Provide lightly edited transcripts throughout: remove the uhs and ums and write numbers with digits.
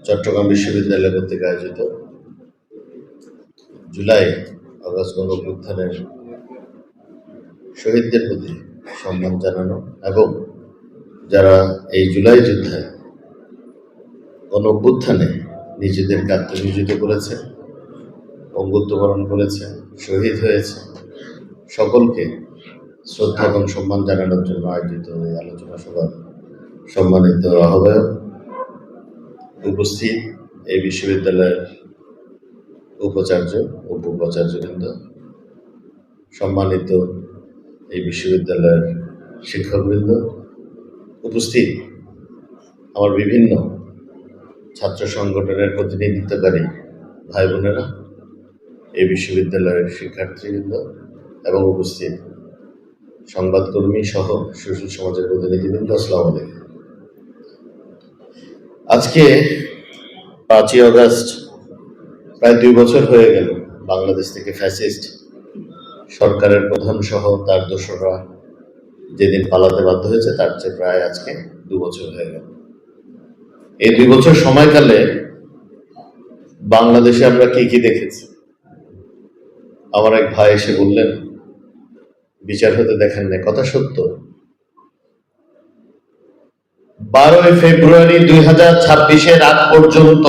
চট্টগ্রাম বিশ্ববিদ্যালয় কর্তৃক আয়োজিত জুলাই আগস্ট গণঅভ্যুত্থানের শহীদদের প্রতি সম্মান জানানো এবং যারা এই জুলাই যুদ্ধে গণঅভ্যুত্থানে নিজেদেরকে আত্মনিয়োজিত করেছে, অঙ্গত্ব বরণ করেছে, শহীদ হয়েছে, সকলকে শ্রদ্ধা এবং সম্মান জানানোর জন্য আয়োজিত এই আলোচনা সভার সম্মানিত আহ্বায়ক, উপস্থিত এই বিশ্ববিদ্যালয়ের উপাচার্য, উপ-উপাচার্যবৃন্দ, সম্মানিত এই বিশ্ববিদ্যালয়ের শিক্ষকবৃন্দ, উপস্থিত আমার বিভিন্ন ছাত্র সংগঠনের প্রতিনিধিত্বকারী ভাই বোনেরা, এই বিশ্ববিদ্যালয়ের শিক্ষার্থীবৃন্দ এবং উপস্থিত সংবাদকর্মী সহ সুশীল সমাজের প্রতিনিধিবৃন্দ, আসসালামু আলাইকুম। আজকে 5ই আগস্ট প্রায় 2 বছর হয়ে গেল বাংলাদেশ থেকে ফ্যাসিস্ট সরকারের প্রধান সহ তার দোসররা যেদিন পালাতে বাধ্য হয়েছে, তার চেয়ে প্রায় আজকে 2 বছর হয়ে গেল। এই 2 বছর সময়কালে বাংলাদেশে আমরা কি দেখেছি। আমার এক ভাই এসে বললেন, বিচার হতে দেখেন না। কথা সত্য। 12ই ফেব্রুয়ারি 2026-এর আগ পর্যন্ত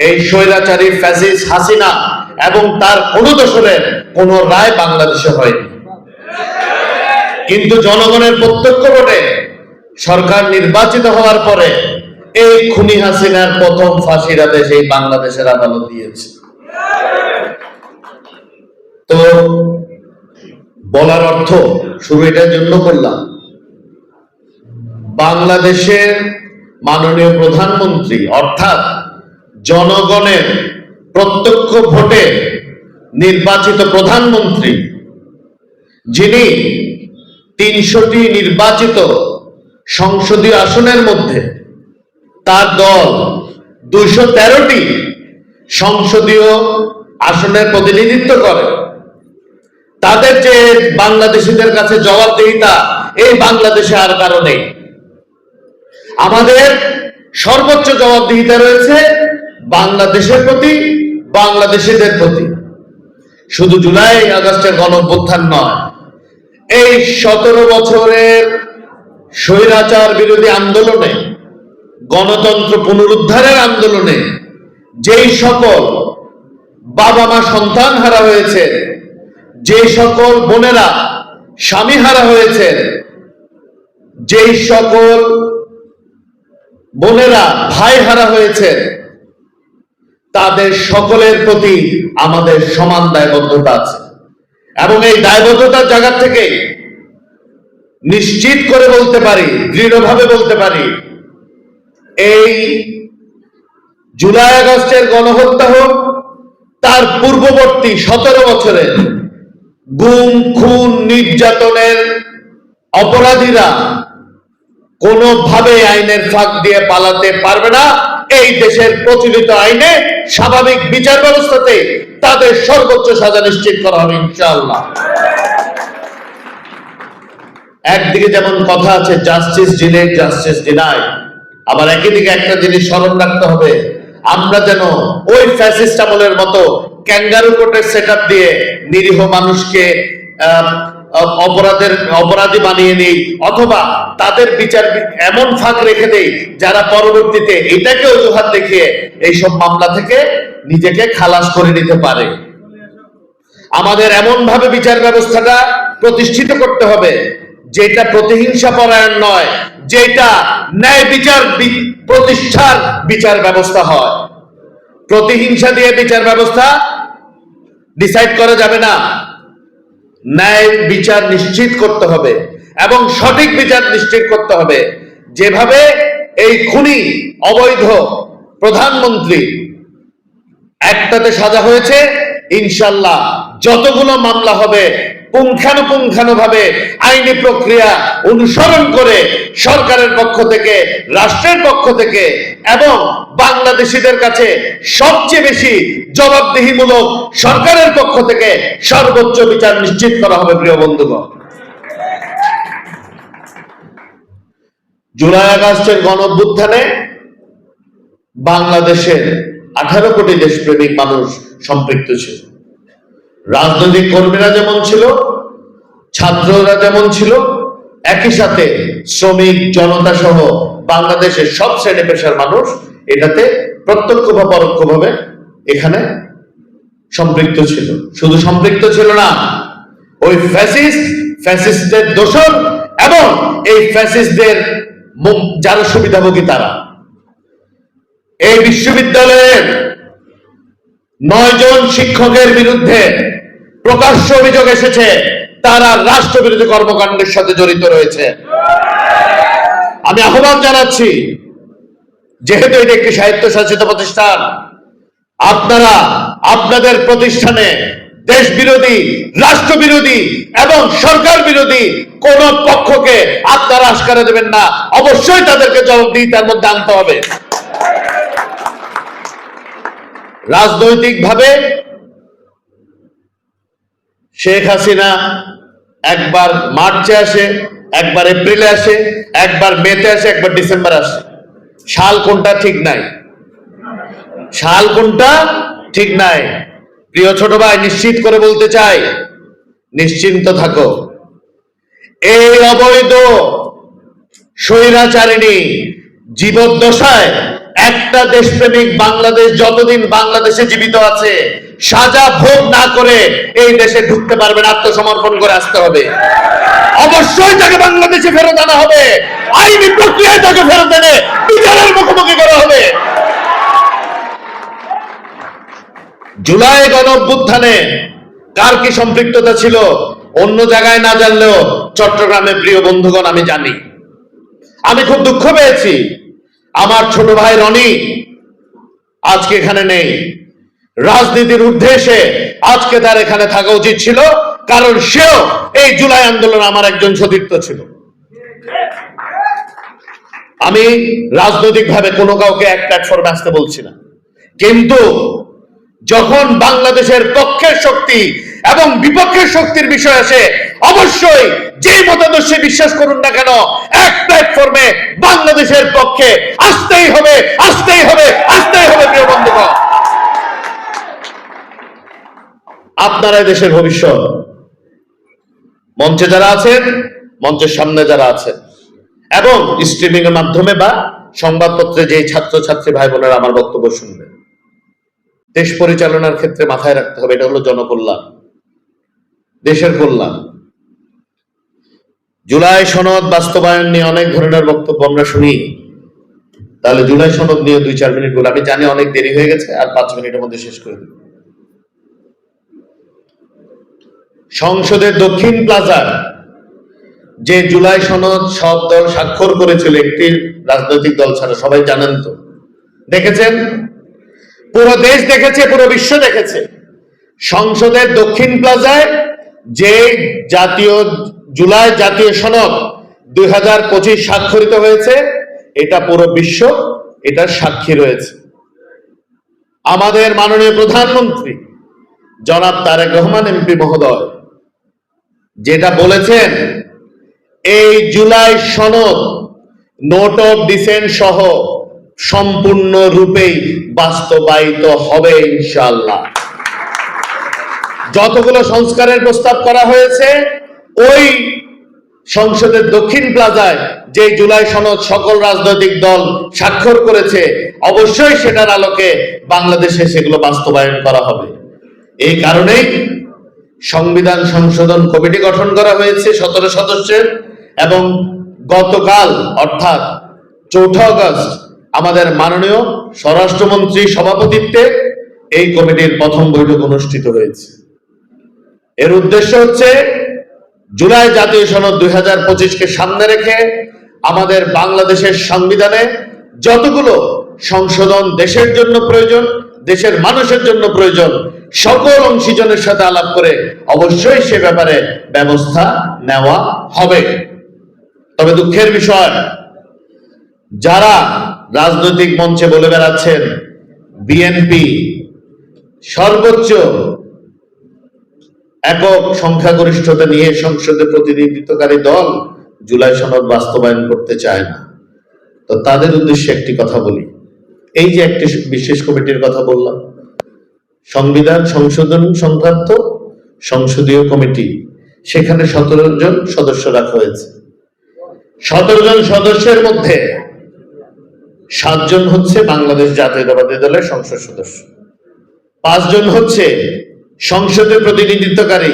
এই স্বৈরাচারী ফ্যাসিস্ট হাসিনা এবং তার অনুদোসরের কোন রায় বাংলাদেশে হয়নি, কিন্তু জনগণের প্রত্যক্ষ ভোটে সরকার নির্বাচিত হওয়ার পরে এই খুনি হাসিনার প্রথম ফাঁসির আদেশ এই বাংলাদেশের আদালত দিয়েছে। তো বলার অর্থ শুরু এটার জন্য করলাম, বাংলাদেশের মাননীয় প্রধানমন্ত্রী অর্থাৎ জনগণের প্রত্যক্ষ ভোটে নির্বাচিত প্রধানমন্ত্রী, যিনি 300টি নির্বাচিত সংসদীয় আসনের মধ্যে তার দল 213টি সংসদীয় আসনের প্রতিনিধিত্ব করে, তাদের যে বাংলাদেশিদের কাছে জবাবদিহিতা এই বাংলাদেশে আর কারো নেই। আমাদের সর্বোচ্চ জবাবদিহিতা রয়েছে বাংলাদেশের প্রতি, বাংলাদেশিদের প্রতি। শুধু জুলাই আগস্টের গণঅভ্যুত্থান নয়, এই 17 বছরের স্বৈরাচার বিরোধী আন্দোলনে, গণতন্ত্র পুনরুদ্ধারের আন্দোলনে যেই সকল বাবা মা সন্তান হারা হয়েছে, যে সকল বোনেরা স্বামী হারা হয়েছে, যেই সকল বোনেরা ভাই হারা হয়েছে, তাদের সকলের প্রতি আমাদের সমান দায়বদ্ধতা আছে। এবং এই দায়বদ্ধতার জায়গা থেকে নিশ্চিত করে বলতে পারি, দৃঢ়ভাবে বলতে পারি, এই জুলাই আগস্টের গণহত্যা হোক, তার পূর্ববর্তী 17 বছরের গুম খুন নির্যাতনের অপরাধীরা কোনোভাবে আইনের ফাঁক দিয়ে পালাতে পারবে না। এই দেশের প্রচলিত আইনে স্বাভাবিক বিচার ব্যবস্থাতে তাদের সর্বোচ্চ সাজা নিশ্চিত করা হবে ইনশাআল্লাহ। একদিকে যেমন কথা আছে জাস্টিস ডিলেড, জাস্টিস ডিনাইড, আবার একই দিকে একটা জিনিস স্মরণ রাখতে হবে, আমরা যেন ওই ফ্যাসিস্ট আমলের মতো ক্যাঙ্গারু কোর্টের সেটআপ দিয়ে নিরীহ মানুষকে অপরাধী বানিয়ে নেই, অথবা তাদের বিচার এমন ফাঁক রেখে দেই যারা পরবর্তীতে এটাকে অজুহাত দেখিয়ে এইসব মামলা থেকে নিজেকে খালাস করে নিতে পারে। আমাদের এমন ভাবে বিচার ব্যবস্থাটা প্রতিষ্ঠিত করতে হবে যেটা প্রতিহিংসা পরায়ণ নয়, যেটা ন্যায় বিচার প্রতিষ্ঠার বিচার ব্যবস্থা হয়। প্রতিহিংসা দিয়ে বিচার ব্যবস্থা ডিসাইড করা যাবে না। ন্যায় বিচার নিশ্চিত করতে হবে এবং সঠিক বিচার নিশ্চিত করতে হবে। যেভাবে এই খুনি অবৈধ প্রধানমন্ত্রী একটাতে সাজা হয়েছে, ইনশাল্লাহ যতগুলো মামলা হবে পুঙ্খানুপুঙ্খানুভাবে আইনি প্রক্রিয়া অনুসরণ করে সরকারের পক্ষ থেকে, রাষ্ট্রের পক্ষ থেকে এবং বাংলাদেশিদের কাছে সবচেয়ে বেশি জবাবদিহিমূলক সরকারের পক্ষ থেকে সর্বোচ্চ বিচার নিশ্চিত করা হবে। প্রিয় বন্ধুগণ, জুলাই আগস্টের গণঅভ্যুত্থানে বাংলাদেশের 18 কোটি দেশপ্রেমিক মানুষ সম্পৃক্ত ছিল। রাজনৈতিক কর্মীরা যেমন ছিল, ছাত্ররা যেমন ছিল, একই সাথে শ্রমিক জনতা সহ বাংলাদেশের সব শ্রেণী পেশার মানুষ এটাতে প্রত্যক্ষ বা পরোক্ষভাবে এখানে সম্পৃক্ত ছিল। শুধু সম্পৃক্ত ছিল না, ওই ফ্যাসিস্টদের দোসর এবং এই ফ্যাসিস্টদের যারা সুবিধাভোগী তারা। এই বিশ্ববিদ্যালয়ের 9 জন শিক্ষকের বিরুদ্ধে প্রকাশ্য অভিযোগ এসেছে তারা রাষ্ট্রবিরোধী কর্মকাণ্ডের সাথে জড়িত রয়েছে। আমি আহ্বান জানাচ্ছি, যেহেতু এটি একটি স্বায়ত্তশাসিত প্রতিষ্ঠান, আপনারা আপনাদের প্রতিষ্ঠানে দেশ বিরোধী, রাষ্ট্র বিরোধী এবং সরকার বিরোধী কোন পক্ষকে আপনারা আস্কারা দেবেন না। অবশ্যই তাদেরকে জবাবদিহিতার মধ্যে আনতে হবে। রাজনৈতিকভাবে শেখ হাসিনা একবার মার্চে আসে, একবার এপ্রিলে আসে, একবার মেতে আসে, একবার ডিসেম্বরে আসে। সাল কোনটা ঠিক নাই, সাল কোনটা ঠিক নাই। প্রিয় ছোট ভাই, নিশ্চিত করে বলতে চাই, নিশ্চিন্ত থাকো। এই অবৈধ স্বৈরাচারিণী জীবদ্দশায় একটা দেশপ্রেমিক বাংলাদেশ যতদিন বাংলাদেশে জীবিত আছে সাজা ভোগ না করে এই দেশে ঢুকতে পারবে না। আত্মসমর্পণ করে আসতে হবে। অবশ্যই তাকে বাংলাদেশে ফেরত আনা হবে। আইনি প্রক্রিয়ায় তাকে ফেরত এনে বিচারের মুখোমুখি করা হবে। জুলাই গণঅভ্যুত্থানে কার কি সম্পৃক্ততা ছিল অন্য জায়গায় না জানলেও চট্টগ্রামে প্রিয় বন্ধুগণ আমি জানি। আমি খুব দুঃখ পেয়েছি, আমার ছোট ভাই রনি আজকে এখানে নেই। রাজনীতির উদ্দেশ্যে আজকে তার এখানে থাকা উচিত ছিল, কারণ সেও এই জুলাই আন্দোলন আমার একজন সতীর্থ ছিল। আমি রাজনৈতিকভাবে কোনো কাউকে এক প্ল্যাটফর্মে আসতে বলছি না, কিন্তু যখন বাংলাদেশের পক্ষের শক্তি এবং বিপক্ষের শক্তির বিষয় আসে অবশ্যই যেই মতাদর্শে বিশ্বাস করুন না কেন এক প্ল্যাটফর্মে বাংলাদেশের পক্ষে আসতেই হবে, আসতেই হবে, আসতেই হবে। প্রিয় বন্ধুগণ, আপনারা দেশের ভবিষ্যৎ। মঞ্চে যারা আছেন, মঞ্চের সামনে যারা আছেন এবং স্ট্রিমিং এর মাধ্যমে বা সংবাদপত্রে যে ছাত্রছাত্রী ভাই বোনেরা আমার বক্তব্য শুনবেন, দেশ পরিচালনার ক্ষেত্রে মাথায় রাখতে হবে এটা হলো জনকল্যাণ, দেশের কল্যাণ। জুলাই সনদ বাস্তবায়ন নিয়ে অনেক ধরনের বক্তব্য আমরা শুনি, তাহলে জুলাই সনদ নিয়ে 2-4 মিনিট বলে, আমি জানি অনেক দেরি হয়ে গেছে, আর 5 মিনিটের মধ্যে শেষ করে দেব। সংসদের দক্ষিণ প্লাজার যে জুলাই সনদ সব দল স্বাক্ষর করেছিল, একটি রাজনৈতিক দল ছাড়া, সবাই জানেন তো, দেখেছেন, পুরো দেশ দেখেছে, পুরো বিশ্ব দেখেছে। সংসদের দক্ষিণ প্লাজায় যে জুলাই জাতীয় সনদ 2025 স্বাক্ষরিত হয়েছে, এটা পুরো বিশ্ব এটার সাক্ষী রয়েছে। আমাদের মাননীয় প্রধানমন্ত্রী জনাব তারেক রহমান এমপি মহোদয় যেটা বলেছেন, এই জুলাই সনদ নোট অফ ডিসেন্ট সহ সম্পূর্ণ রূপেই বাস্তবায়িত হবে ইনশাআল্লাহ। যতগুলো সংস্কারের প্রস্তাব করা হয়েছে ওই সংসদের দক্ষিণ প্লাজায় যে জুলাই সনদ সকল রাজনৈতিক দল স্বাক্ষর করেছে, অবশ্যই সেটার আলোকে বাংলাদেশে সেগুলো বাস্তবায়ন করা হবে। এই কারণেই সংবিধান সংশোধন কমিটি গঠন করা হয়েছে 17 সদস্যের, এবং গতকাল অর্থাৎ 4 আগস্ট আমাদের মাননীয় স্বরাষ্ট্রমন্ত্রীর সভাপতিত্বে এই কমিটির প্রথম বৈঠক অনুষ্ঠিত হয়েছে। এর উদ্দেশ্য হচ্ছে জুলাই জাতীয় সনদ 2025-কে সামনে রেখে আমাদের বাংলাদেশের সংবিধানে যতগুলো সংশোধন দেশের জন্য প্রয়োজন, দেশের মানুষের জন্য প্রয়োজন, সকল অংশীজনের সাথে আলাপ করে অবশ্যই সে ব্যাপারে ব্যবস্থা নেওয়া হবে। তবে দুঃখের বিষয়, যারা রাজনৈতিক মঞ্চে বলে বেড়াচ্ছেন বিএনপি সর্বোচ্চ একক সংখ্যাগরিষ্ঠতা নিয়ে সংসদে প্রতিনিধিত্বকারী দল, জুলাই সনদ বাস্তবায়ন করতে চায় না, তো তাদের উদ্দেশ্যে একটি কথা বলি, এই যে একটি বিশেষ কমিটির কথা বললাম, সংবিধান সংশোধন সংক্রান্ত সংসদীয় কমিটি, সেখানে 17 জন সদস্য রাখা হয়েছে। 17 জন সদস্যের মধ্যে 7 জন হচ্ছে বাংলাদেশ জাতীয়তাবাদী দলের সংসদ সদস্য, 5 জন হচ্ছে সংসদে প্রতিনিধিত্বকারী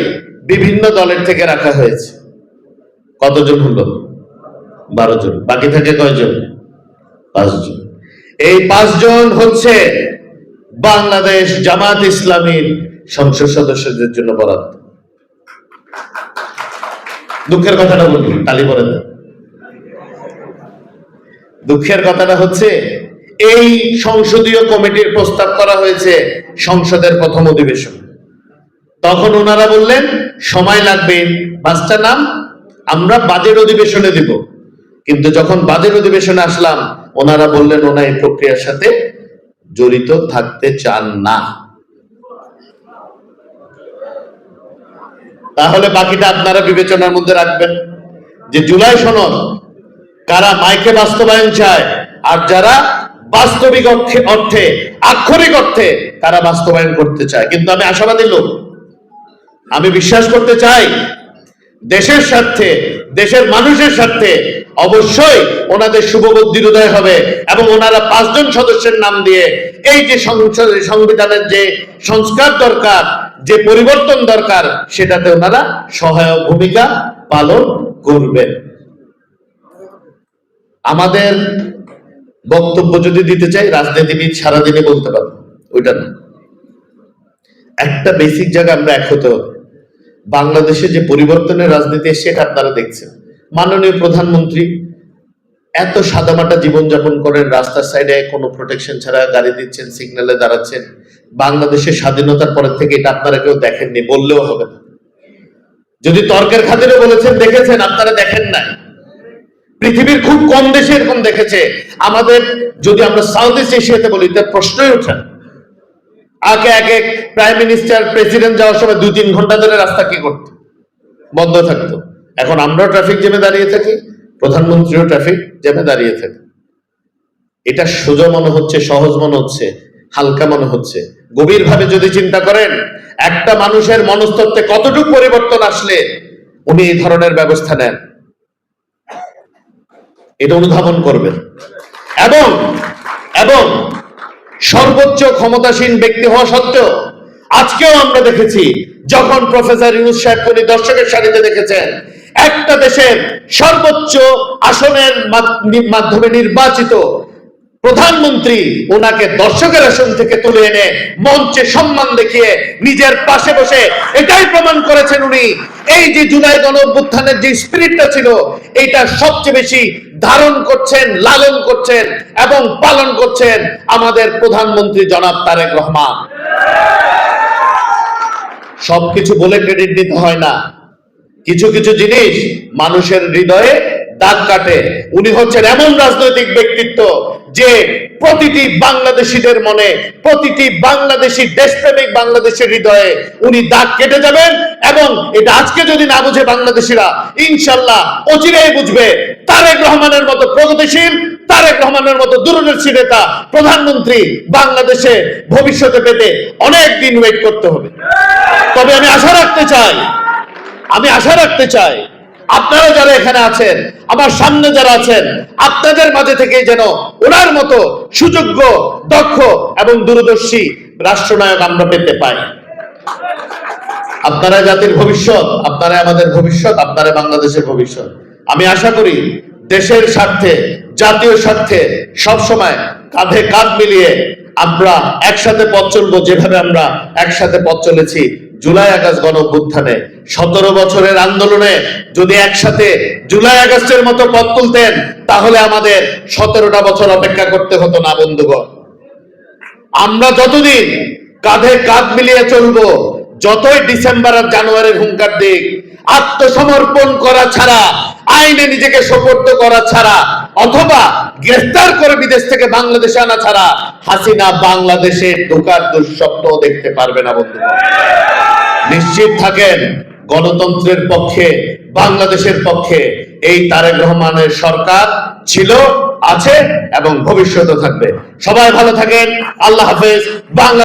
বিভিন্ন দলের থেকে রাখা হয়েছে। কতজন হলো? 12 জন। বাকি থাকে কয়জন? 5 জন। এই 5 জন হচ্ছে বাংলাদেশ জামাত ইসলামীর সংসদ সদস্যদের জন্য বরাদ্দ। দুঃখের কথাটা বলি, তালি পরে দেন। দুঃখের কথাটা হচ্ছে এই সংসদীয় কমিটির প্রস্তাব করা হয়েছে সংসদের প্রথম অধিবেশন। তখন ওনারা বললেন সময় লাগবে, 5টা নাম আমরা বাজেট অধিবেশনে দিব। কিন্তু যখন বাজেট অধিবেশনে আসলাম, ওনারা বললেন ওনারা এই প্রক্রিয়ার সাথে জড়িত থাকতে চান না। তাহলে বাকিটা আপনারা বিবেচনার মধ্যে রাখবেন যে জুলাই সনদ কারা মাইকে বাস্তবায়ন চায়, আর যারা বাস্তবিক অর্থে আক্ষরিক অর্থে তারা বাস্তবায়ন করতে চায়। কিন্তু আমি আশাবাদী লোক, আমি বিশ্বাস করতে চাই দেশের স্বার্থে, দেশের মানুষের স্বার্থে অবশ্যই ওনাদের শুভবুদ্ধির উদয় হবে এবং ওনারা 5 জন সদস্যের নাম দিয়ে এই যে সংবিধানের যে সংস্কার দরকার, যে পরিবর্তন দরকার, সেটাতে ওনারা সহায়ক ভূমিকা পালন করবেন। আমাদের বক্তব্য যদি দিতে চাই, রাজনীতিবিদ সারাদিনে বলতে পারবো, ওইটা না। একটা বেসিক জায়গা আমরা এক হতে হবে। বাংলাদেশে যে পরিবর্তনের রাজনীতি, সেটা আপনারা দেখছেন। মাননীয় প্রধানমন্ত্রী এত সাদামাটা জীবনযাপন করেন, রাস্তার সাইডে কোনো প্রোটেকশন ছাড়া গাড়ি দিচ্ছেন, সিগন্যালে দাঁড়াচ্ছেন। বাংলাদেশের স্বাধীনতার পরের থেকে এটা আপনারা কেউ দেখেননি, বললেও হবে না। যদি তর্কের খাতিরে বলেছেন দেখেছেন, আপনারা দেখেন নাই। পৃথিবীর খুব কম দেশে এরকম দেখেছে। আমাদের যদি আমরা সাউথ ইস্ট এশিয়াতে বলি, তার প্রশ্নই ওঠে না। আগে আগে প্রাইম মিনিস্টার, প্রেসিডেন্ট যাওয়ার সময় 2-3 ঘন্টা ধরে রাস্তা কি করতো? বন্ধ থাকতো। এখন আমরাও ট্রাফিক জ্যামে দাঁড়িয়ে থাকি, প্রধানমন্ত্রীও ট্রাফিক জ্যামে দাঁড়িয়ে থাকে। এটা সোজা মনে হচ্ছে, সহজ মনে হচ্ছে, হালকা মনে হচ্ছে। গভীরভাবে যদি চিন্তা করেন, একটা মানুষের মনস্তত্ত্বে কতটুকু পরিবর্তন আসলে উনি এই ধরনের ব্যবস্থা নেন, এটা অনুধাবন করবেন। এবং সর্বোচ্চ ক্ষমতাসীন ব্যক্তি হওয়া সত্ত্বেও আজকেও আমরা দেখেছি, যখন প্রফেসর ইউনূস সাহেবকে উনি দর্শকের সারিতে দেখেছেন, একটা দেশের সর্বোচ্চ আসনের মাধ্যমে নির্বাচিত প্রধানমন্ত্রী ওনাকে দর্শকের আসন থেকে তুলে এনে মঞ্চে সম্মান দেখিয়ে নিজের পাশে বসে এটাই প্রমাণ করেছেন উনি এই যে জুলাই গণঅভ্যুত্থানের যে স্পিরিটটা ছিল, এটা সবচেয়ে বেশি ধারণ করছেন, লালন করছেন এবং পালন করছেন আমাদের প্রধানমন্ত্রী জনাব তারেক রহমান। সবকিছু বলে ক্রেডিট দিতে হয় না, কিছু কিছু জিনিস মানুষের হৃদয়ে দাগ কাটে। উনি হচ্ছেন এমন রাজনৈতিক ব্যক্তিত্ব যে প্রতিটি বাংলাদেশীদের মনে, প্রতিটি বাংলাদেশী দেশপ্রেমিক বাংলাদেশের হৃদয়ে উনি দাগ কেটে যাবেন। এবং এটা আজকে যদি না বুঝে বাংলাদেশিরা, ইনশাল্লাহ অচিরেই বুঝবে। তারেক রহমানের মতো প্রগতিশীল, তারেক রহমানের মতো দূরদর্শী নেতা প্রধানমন্ত্রী বাংলাদেশে ভবিষ্যতে পেতে অনেক দিন ওয়েট করতে হবে। তবে আমি আশা রাখতে চাই আপনারা যারা এখানে আছেন, আমার সামনে যারা আছেন, আপনাদের মাঝে থেকে যেন ওনার মতো সুযোগ্য, দক্ষ এবং দূরদর্শী রাষ্ট্রনায়ক আমরা পেতে পাই। আপনারা জাতির ভবিষ্যৎ, আপনারা আমাদের ভবিষ্যৎ, আপনারা বাংলাদেশের ভবিষ্যৎ। আমি আশা করি দেশের স্বার্থে, জাতীয় স্বার্থে সবসময় কাঁধে কাঁধ মিলিয়ে আমরা একসাথে পথ চলবো, যেভাবে আমরা একসাথে পথ চলেছি জুলাই আগস্ট গণঅভ্যুত্থানে। 17 বছরের আন্দোলনে যদি একসাথে জুলাই আগস্টের মতো পথ তুলতেন, তাহলে আমাদের 17টা বছর অপেক্ষা করতে হতো না। বন্ধুগণ, আমরা যতদিন কাঁধে কাঁধ মিলিয়ে চলবো, যতই ডিসেম্বর আর জানুয়ারির হুঙ্কার দিক, আত্মসমর্পণ করা ছাড়া, আইনে নিজেকে সোপর্দ করা ছাড়া, অথবা গ্রেফতার করে বিদেশ থেকে বাংলাদেশে আনা ছাড়া হাসিনা বাংলাদেশে ঢোকার দুঃস্বপ্ন দেখতে পারবে না। বন্ধুগণ, নিশ্চিত থাকেন, গণতন্ত্রের পক্ষে, বাংলাদেশের পক্ষে এই তারেক রহমানের সরকার ছিল, আছে এবং ভবিষ্যতে থাকবে। সবাই ভালো থাকেন। আল্লাহ হাফেজ। বাংলা